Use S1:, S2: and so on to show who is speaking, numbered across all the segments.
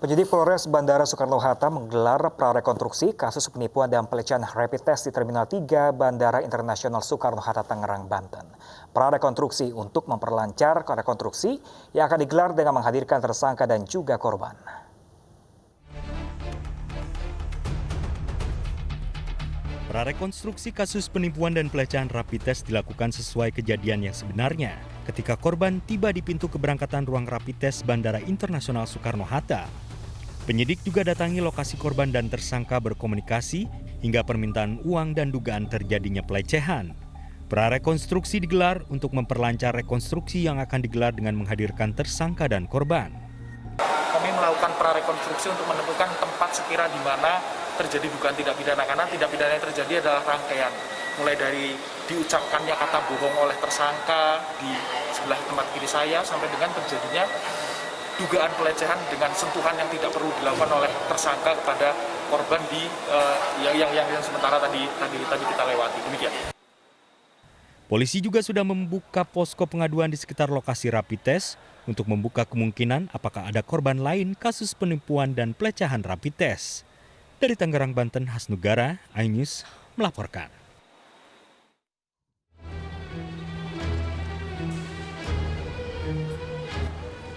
S1: Penyidik Polres Bandara Soekarno-Hatta menggelar prarekonstruksi kasus penipuan dan pelecehan rapid test di Terminal 3 Bandara Internasional Soekarno-Hatta, Tangerang, Banten. Prarekonstruksi untuk memperlancar rekonstruksi yang akan digelar dengan menghadirkan tersangka dan juga korban.
S2: Prarekonstruksi kasus penipuan dan pelecehan rapid test dilakukan sesuai kejadian yang sebenarnya ketika korban tiba di pintu keberangkatan ruang rapid test Bandara Internasional Soekarno-Hatta. Penyidik juga datangi lokasi korban dan tersangka berkomunikasi hingga permintaan uang dan dugaan terjadinya pelecehan. Prarekonstruksi digelar untuk memperlancar rekonstruksi yang akan digelar dengan menghadirkan tersangka dan korban.
S3: Kami melakukan prarekonstruksi untuk menemukan tempat sekira di mana terjadi dugaan tindak pidana, karena tindak pidana yang terjadi adalah rangkaian. Mulai dari diucapkannya kata bohong oleh tersangka di sebelah tempat kiri saya sampai dengan terjadinya dugaan pelecehan dengan sentuhan yang tidak perlu dilakukan oleh tersangka kepada korban di yang sementara tadi kita lewati. Demikian.
S2: Polisi juga sudah membuka posko pengaduan di sekitar lokasi rapid test untuk membuka kemungkinan apakah ada korban lain kasus penipuan dan pelecehan rapid test. Dari Tangerang, Banten, Hasnugara, iNews melaporkan.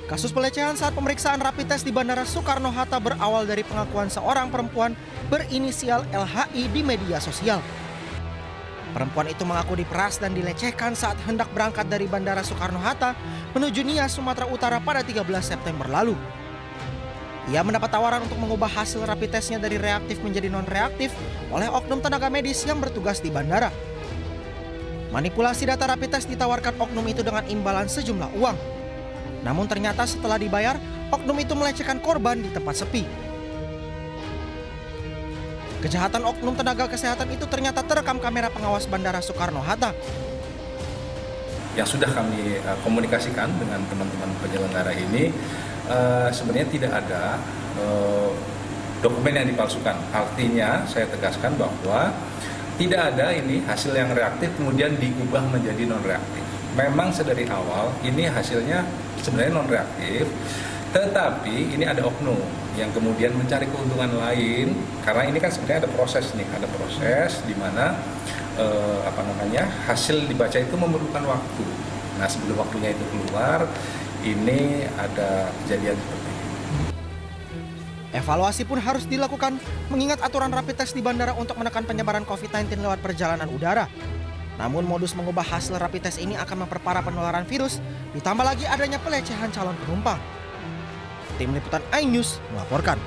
S4: Kasus pelecehan saat pemeriksaan rapid test di Bandara Soekarno-Hatta berawal dari pengakuan seorang perempuan berinisial LHI di media sosial. Perempuan itu mengaku diperas dan dilecehkan saat hendak berangkat dari Bandara Soekarno-Hatta menuju Nias, Sumatera Utara pada 13 September lalu. Ia mendapat tawaran untuk mengubah hasil rapid testnya dari reaktif menjadi non-reaktif oleh oknum tenaga medis yang bertugas di bandara. Manipulasi data rapid test ditawarkan oknum itu dengan imbalan sejumlah uang. Namun ternyata setelah dibayar, oknum itu melecehkan korban di tempat sepi. Kejahatan oknum tenaga kesehatan itu ternyata terekam kamera pengawas Bandara Soekarno-Hatta.
S5: Yang sudah kami komunikasikan dengan teman-teman penyelenggara ini, sebenarnya tidak ada dokumen yang dipalsukan. Artinya saya tegaskan bahwa tidak ada ini hasil yang reaktif kemudian diubah menjadi non-reaktif. Memang sedari awal ini hasilnya sebenarnya non-reaktif, tetapi ini ada oknum yang kemudian mencari keuntungan lain, karena ini kan sebenarnya ada proses di mana hasil dibaca itu memerlukan waktu. Nah, sebelum waktunya itu keluar, ini ada kejadian seperti ini.
S4: Evaluasi pun harus dilakukan mengingat aturan rapid test di bandara untuk menekan penyebaran COVID-19 lewat perjalanan udara. Namun modus mengubah hasil rapid test ini akan memperparah penularan virus, ditambah lagi adanya pelecehan calon penumpang. Tim Liputan iNews melaporkan.